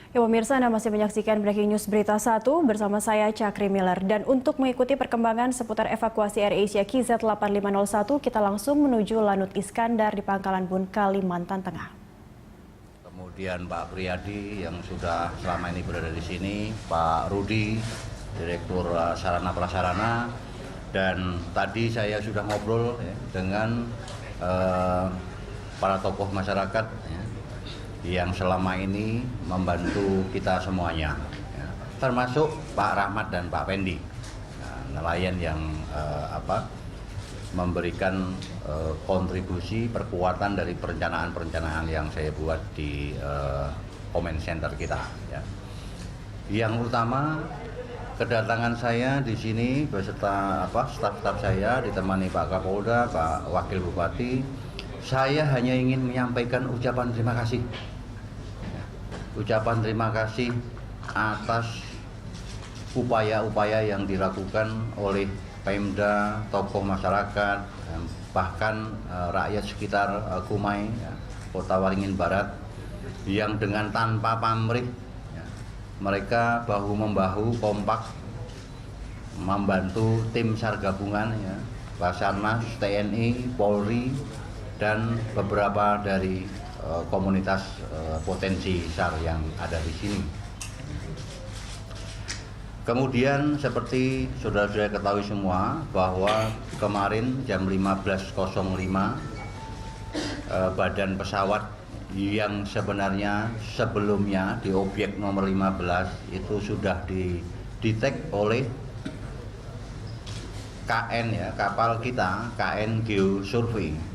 Ya pemirsa, Anda masih menyaksikan Breaking News Berita 1 bersama saya Cakri Miller. Dan untuk mengikuti perkembangan seputar evakuasi AirAsia KZ8501, kita langsung menuju Lanut Iskandar di Pangkalan Bun, Kalimantan Tengah. Kemudian Pak Priyadi yang sudah selama ini berada di sini, Pak Rudi, Direktur Sarana Prasarana, dan tadi saya sudah ngobrol dengan para tokoh masyarakat yang selama ini membantu kita semuanya, termasuk Pak Rahmat dan Pak Pendi, nelayan yang memberikan kontribusi perkuatan dari perencanaan-perencanaan yang saya buat di comment center kita. Yang utama, kedatangan saya di sini beserta staf-staf saya ditemani Pak Kapolda, Pak Wakil Bupati. Saya hanya ingin menyampaikan ucapan terima kasih. Ucapan terima kasih atas upaya-upaya yang dilakukan oleh Pemda, tokoh masyarakat, bahkan rakyat sekitar Kumai, Kota Waringin Barat, yang dengan tanpa pamrih mereka bahu-membahu kompak membantu tim SAR gabungan, Basarnas, TNI, Polri, dan beberapa dari komunitas potensi SAR yang ada di sini. Kemudian seperti saudara-saudara ketahui semua bahwa kemarin jam 15.05 badan pesawat yang sebenarnya sebelumnya di objek nomor 15 itu sudah didetek oleh KN, kapal kita, KN Geosurvey.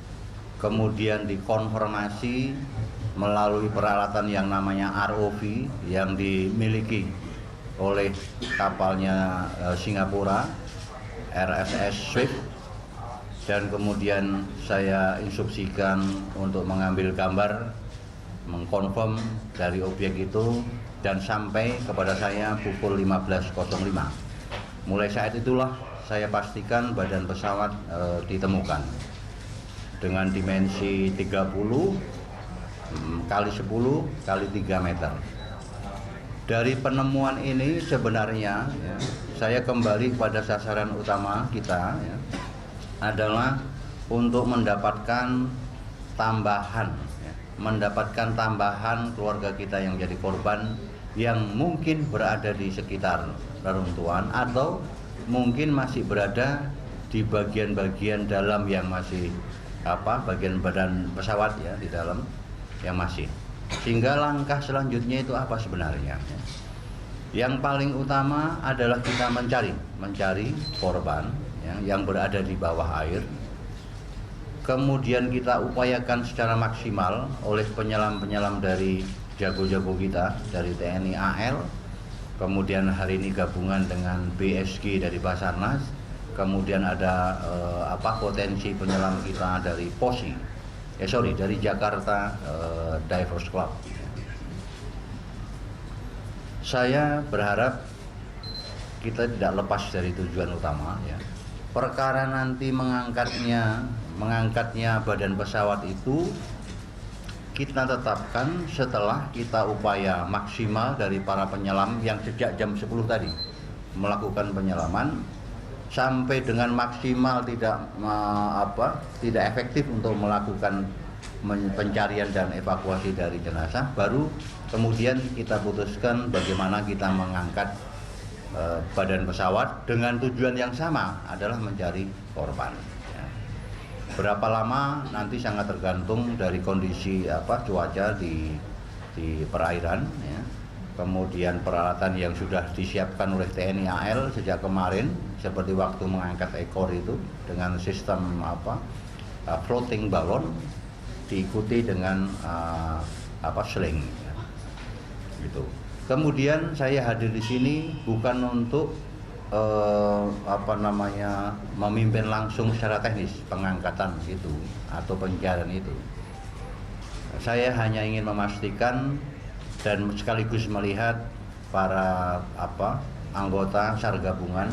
Kemudian dikonfirmasi melalui peralatan yang namanya ROV yang dimiliki oleh kapalnya Singapura, RSS Swift, dan kemudian saya instruksikan untuk mengambil gambar, mengkonfirm dari objek itu, dan sampai kepada saya pukul 15.05. Mulai saat itulah saya pastikan badan pesawat ditemukan dengan dimensi 30 kali 10 kali 3 meter. Dari penemuan ini sebenarnya saya kembali pada sasaran utama kita, adalah untuk mendapatkan tambahan keluarga kita yang jadi korban, yang mungkin berada di sekitar reruntuhan atau mungkin masih berada di bagian-bagian dalam yang masih bagian badan pesawat di dalam yang masih. Sehingga langkah selanjutnya itu apa sebenarnya? Yang paling utama adalah kita mencari korban yang berada di bawah air. Kemudian kita upayakan secara maksimal oleh penyelam-penyelam dari jago-jago kita dari TNI AL. Kemudian hari ini gabungan dengan BSG dari Basarnas. Kemudian ada potensi penyelam kita dari POSI, dari Jakarta Divers Club. Saya berharap kita tidak lepas dari tujuan utama, Perkara nanti mengangkatnya badan pesawat itu kita tetapkan setelah kita upaya maksimal dari para penyelam yang sejak jam 10 tadi melakukan penyelaman, sampai dengan maksimal tidak efektif untuk melakukan pencarian dan evakuasi dari jenazah, baru kemudian kita putuskan bagaimana kita mengangkat badan pesawat dengan tujuan yang sama, adalah mencari korban. Berapa lama nanti sangat tergantung dari kondisi cuaca di perairan, Kemudian peralatan yang sudah disiapkan oleh TNI AL sejak kemarin, seperti waktu mengangkat ekor itu dengan sistem floating balon, diikuti dengan sling, gitu. Kemudian saya hadir di sini bukan untuk memimpin langsung secara teknis pengangkatan itu atau pencarian itu. Saya hanya ingin memastikan dan sekaligus melihat para anggota SAR gabungan,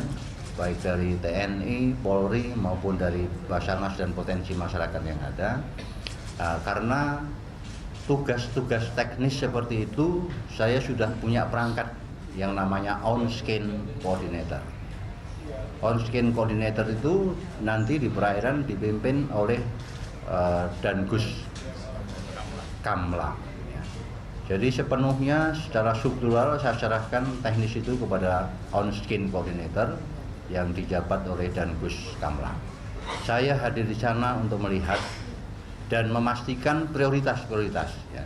baik dari TNI, Polri maupun dari Basarnas dan potensi masyarakat yang ada, karena tugas-tugas teknis seperti itu saya sudah punya perangkat yang namanya on-scan coordinator. On-scan coordinator itu nanti di perairan dipimpin oleh Dangus Kamla. Jadi sepenuhnya secara struktural saya serahkan teknis itu kepada on-scan coordinator yang dijabat oleh Dangus Kamla. Saya hadir di sana untuk melihat dan memastikan prioritas-prioritas. Ya.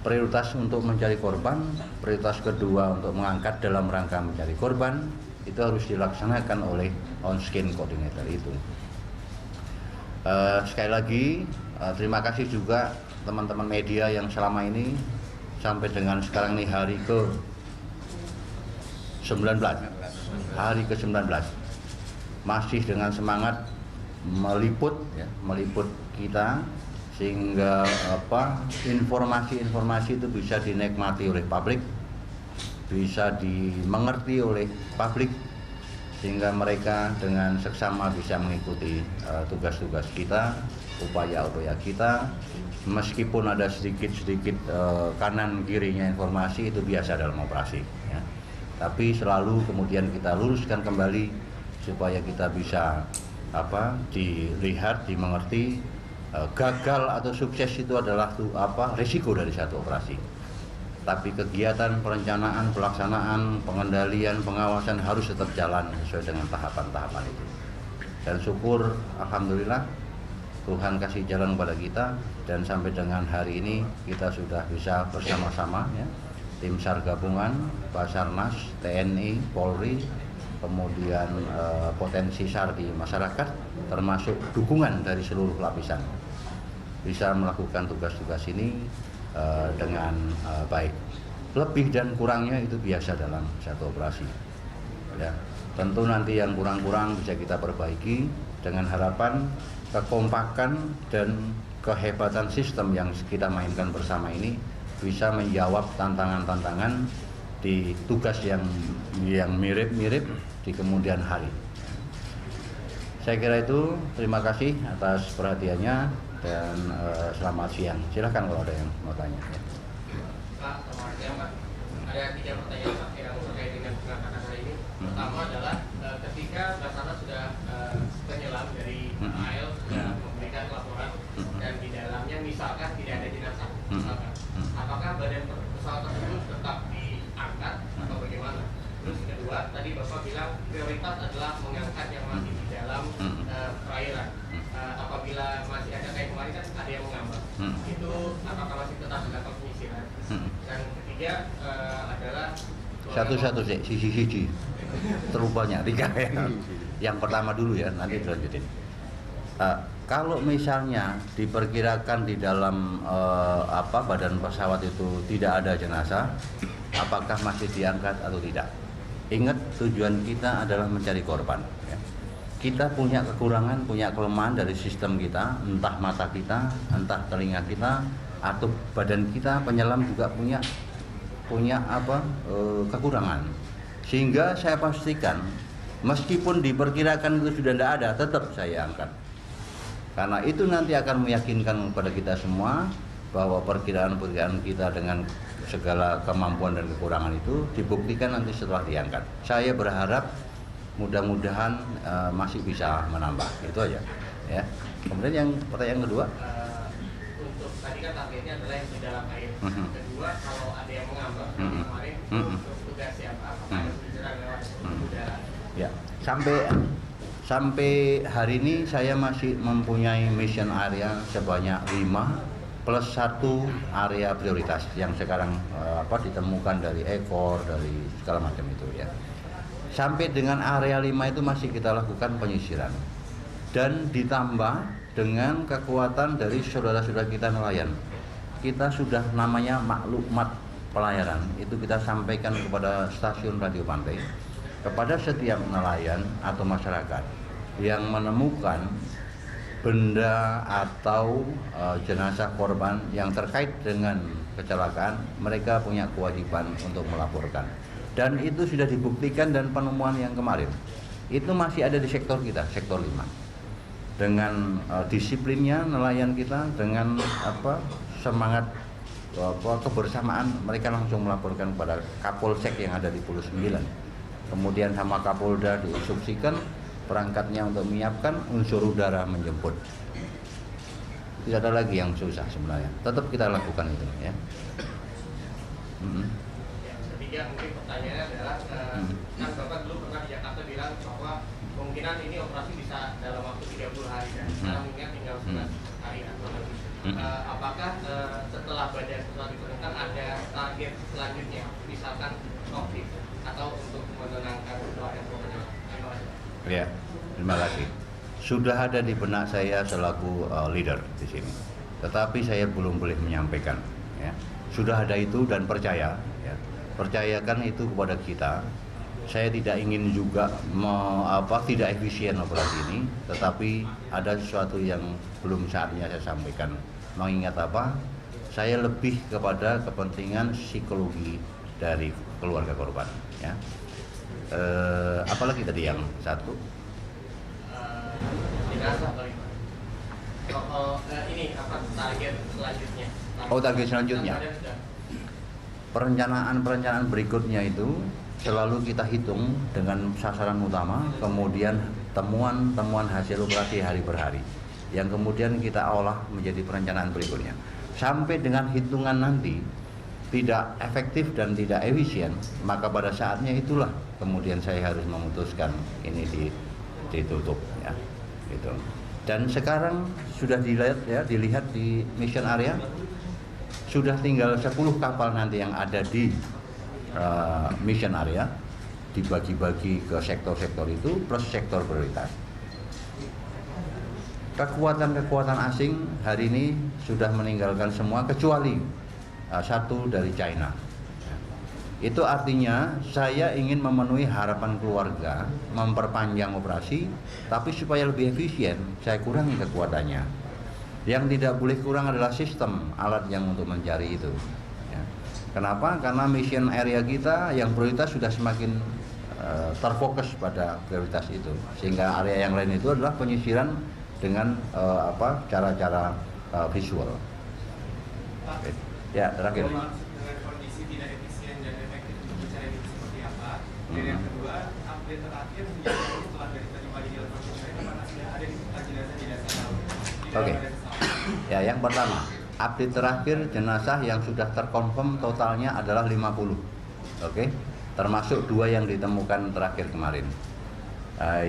Prioritas untuk mencari korban, prioritas kedua untuk mengangkat dalam rangka mencari korban, itu harus dilaksanakan oleh on-scan coordinator itu. Sekali lagi, terima kasih juga teman-teman media yang selama ini sampai dengan sekarang ini hari ke-19 masih dengan semangat meliput kita sehingga informasi-informasi itu bisa dinikmati oleh publik, bisa dimengerti oleh publik, sehingga mereka dengan seksama bisa mengikuti tugas-tugas kita, upaya-upaya kita. Meskipun ada sedikit-sedikit kanan kirinya informasi, itu biasa dalam operasi ya. Tapi selalu kemudian kita luruskan kembali supaya kita bisa dilihat, dimengerti. Gagal atau sukses itu adalah risiko dari satu operasi. Tapi kegiatan, perencanaan, pelaksanaan, pengendalian, pengawasan harus tetap jalan sesuai dengan tahapan-tahapan itu. Dan syukur, alhamdulillah, Tuhan kasih jalan kepada kita, dan sampai dengan hari ini kita sudah bisa bersama-sama ya, tim SAR gabungan, Basarnas, TNI, Polri, kemudian potensi SAR di masyarakat, termasuk dukungan dari seluruh lapisan, bisa melakukan tugas-tugas ini dengan baik. Lebih dan kurangnya itu biasa dalam satu operasi ya. Tentu nanti yang kurang-kurang bisa kita perbaiki dengan harapan kekompakan dan kehebatan sistem yang kita mainkan bersama ini bisa menjawab tantangan-tantangan di tugas yang mirip-mirip di kemudian hari. Saya kira itu, terima kasih atas perhatiannya dan selamat siang. Silakan kalau ada yang mau tanya. Pak, selamat siang Pak. Ada 3 pertanyaan Pak yang terkait dengan pengangkatan hari ini. Pertama adalah ketika Basarnas sudah penyelam dari AL sudah memberikan laporan dan di dalamnya misalkan tidak ada jenazah, apakah badan pesawat tersebut tetap diangkat atau bagaimana? Terus kedua, tadi Bapak bilang prioritas adalah mengangkat yang masih di dalam perairan. Apabila masih ada kayak kemarin kan ada yang mengambang, itu apakah masih tetap dilakukan penyisiran? Dan ketiga adalah satu-satu sisi terubahnya 3 ya. Yang pertama dulu ya, nanti dilanjutin. Kalau misalnya diperkirakan di dalam badan pesawat itu tidak ada jenazah, apakah masih diangkat atau tidak? Ingat, tujuan kita adalah mencari korban ya. Kita punya kekurangan, punya kelemahan dari sistem kita, entah mata kita, entah telinga kita, atau badan kita penyelam juga punya kekurangan. Sehingga saya pastikan meskipun diperkirakan itu sudah tidak ada, tetap saya angkat. Karena itu nanti akan meyakinkan kepada kita semua bahwa perkiraan-perkiraan kita dengan segala kemampuan dan kekurangan itu dibuktikan nanti setelah diangkat. Saya berharap mudah-mudahan masih bisa menambah. Itu aja ya. Kemudian yang pertanyaan kedua, untuk tadi kan targetnya adalah yang di dalam air. Kedua, kalau ada yang mengambang kemarin untuk tugas siapa? Apakah ada penyisiran lewat udara? Ya, sampai hari ini saya masih mempunyai mission area sebanyak 5 plus 1 area prioritas yang sekarang ditemukan dari ekor, dari segala macam itu ya. Sampai dengan area 5 itu masih kita lakukan penyisiran dan ditambah dengan kekuatan dari saudara-saudara kita nelayan. Kita sudah namanya maklumat pelayaran, itu kita sampaikan kepada stasiun radio pantai, kepada setiap nelayan atau masyarakat yang menemukan benda atau jenazah korban yang terkait dengan kecelakaan, mereka punya kewajiban untuk melaporkan. Dan itu sudah dibuktikan, dan penemuan yang kemarin itu masih ada di sektor kita, sektor 5. Dengan disiplinnya nelayan kita, dengan semangat kebersamaan, mereka langsung melaporkan kepada Kapolsek yang ada di Pulau 9. Kemudian sama Kapolda diinstruksikan perangkatnya untuk menyiapkan, unsur udara menjemput. Tidak ada lagi yang susah sebenarnya. Tetap kita lakukan itu ya. Ketiga mungkin pertanyaannya adalah kan Bapak dulu pernah di Jakarta bilang bahwa kemungkinan ini operasi bisa dalam waktu 30 hari dan sekarang mungkin tinggal 11 hari atau lebih. Apakah setelah badan pesawat diturunkan ada target selanjutnya, misalkan COVID atau untuk menenangkan nelayan profesional? Ya, terima kasih. Sudah ada di benak saya selaku leader di sini, tetapi saya belum boleh menyampaikan. Ya. Sudah ada itu dan percaya, ya. Percayakan itu kepada kita. Saya tidak ingin juga tidak efisien operasi ini, tetapi ada sesuatu yang belum saatnya saya sampaikan. Mengingat apa? Saya lebih kepada kepentingan psikologi dari keluarga korban. Ya. Apalagi tadi yang satu? Ini apa target selanjutnya? Target selanjutnya. Perencanaan berikutnya itu selalu kita hitung dengan sasaran utama, kemudian temuan hasil operasi hari per hari, yang kemudian kita olah menjadi perencanaan berikutnya. Sampai dengan hitungan nanti tidak efektif dan tidak efisien, maka pada saatnya itulah kemudian saya harus memutuskan ini ditutup, ya, gitu. Dan sekarang sudah dilihat di mission area, sudah tinggal 10 kapal nanti yang ada di mission area, dibagi-bagi ke sektor-sektor itu plus sektor prioritas. Kekuatan asing hari ini sudah meninggalkan semua kecuali satu dari China. Itu artinya saya ingin memenuhi harapan keluarga, memperpanjang operasi, tapi supaya lebih efisien, saya kurangi kekuatannya. Yang tidak boleh kurang adalah sistem alat yang untuk mencari itu. Ya. Kenapa? Karena mission area kita yang prioritas sudah semakin terfokus pada prioritas itu, sehingga area yang lain itu adalah penyisiran dengan cara-cara visual. Ya, terakhir. Dan yang kedua, update terakhir setelah dari tadi pagi di lapangan saya, apakah sudah ada jenazah di dasar laut? Oke. Ya, yang pertama, update terakhir jenazah yang sudah terkonfirm totalnya adalah 50. Oke. Termasuk 2 yang ditemukan terakhir kemarin.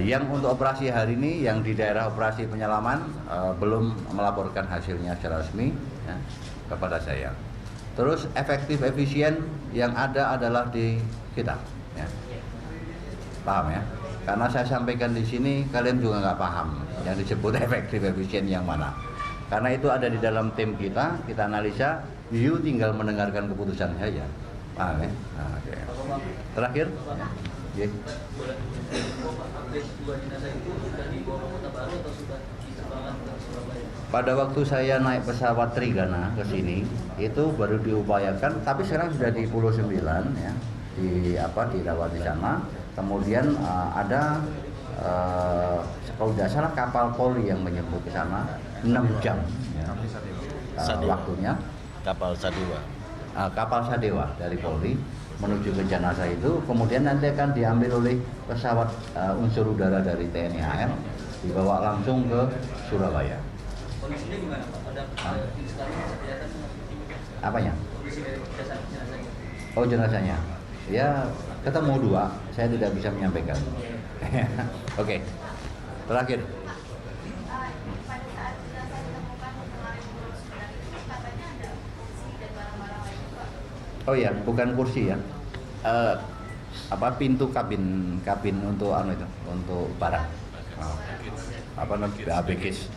Yang untuk operasi hari ini, yang di daerah operasi penyelaman belum melaporkan hasilnya secara resmi ya, kepada saya. Terus efektif efisien yang ada adalah di kita. Ya. Paham ya? Karena saya sampaikan di sini kalian juga nggak paham yang disebut efektif efisien yang mana. Karena itu ada di dalam tim kita analisa, you tinggal mendengarkan keputusan saya. Paham ya? Nah, okay. Terakhir? Ya. Pada waktu saya naik pesawat Trigana ke sini, itu baru diupayakan, tapi sekarang sudah di Pulau 9 ya, dirawat di sana. Kemudian ada kalau tidak salah kapal Polri yang menjemput ke sana 6 jam ya, waktunya. Kapal Sadewa. Kapal Sadewa dari Polri menuju ke jenazah itu, kemudian nanti akan diambil oleh pesawat unsur udara dari TNI AL, dibawa langsung ke Surabaya. Kondisinya gimana Pak? Ada Apanya? kondisi dari jenazahnya? Oh, jenazahnya. Ya, ketemu 2, saya tidak bisa menyampaikan. Oke. Terakhir. Pada saat jenazah ditemukan kemarin itu katanya ada kursi dan barang-barang lain Pak. Oh ya, bukan kursi ya. Pintu kabin untuk untuk barang. Abekis.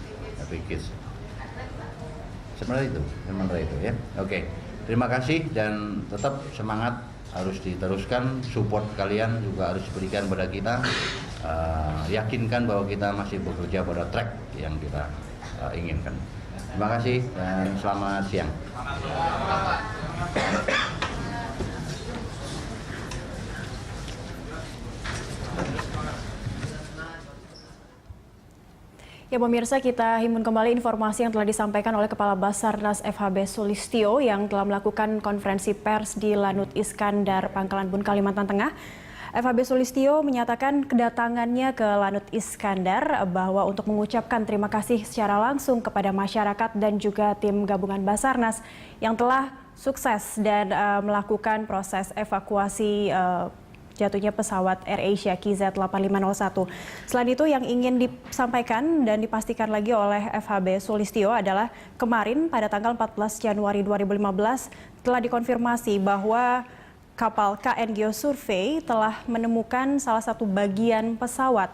Sebenarnya itu ya. Oke. Terima kasih dan tetap semangat, harus diteruskan, support kalian juga harus berikan pada kita. Yakinkan bahwa kita masih bekerja pada track yang kita inginkan. Terima kasih dan selamat siang. Ya, Ya pemirsa, kita himpun kembali informasi yang telah disampaikan oleh Kepala Basarnas FHB Sulistyo yang telah melakukan konferensi pers di Lanut Iskandar, Pangkalan Bun, Kalimantan Tengah. FHB Sulistyo menyatakan kedatangannya ke Lanut Iskandar bahwa untuk mengucapkan terima kasih secara langsung kepada masyarakat dan juga tim gabungan Basarnas yang telah sukses dan melakukan proses evakuasi jatuhnya pesawat AirAsia KZ8501. Selain itu yang ingin disampaikan dan dipastikan lagi oleh FHB Sulistyo adalah kemarin pada tanggal 14 Januari 2015 telah dikonfirmasi bahwa kapal KN Geosurvey telah menemukan salah satu bagian pesawat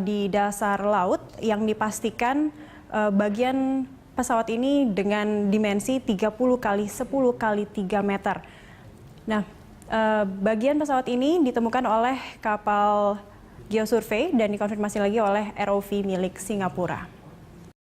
di dasar laut yang dipastikan bagian pesawat ini dengan dimensi 30 kali 10 kali 3 meter. Nah, bagian pesawat ini ditemukan oleh kapal Geosurvey dan dikonfirmasi lagi oleh ROV milik Singapura.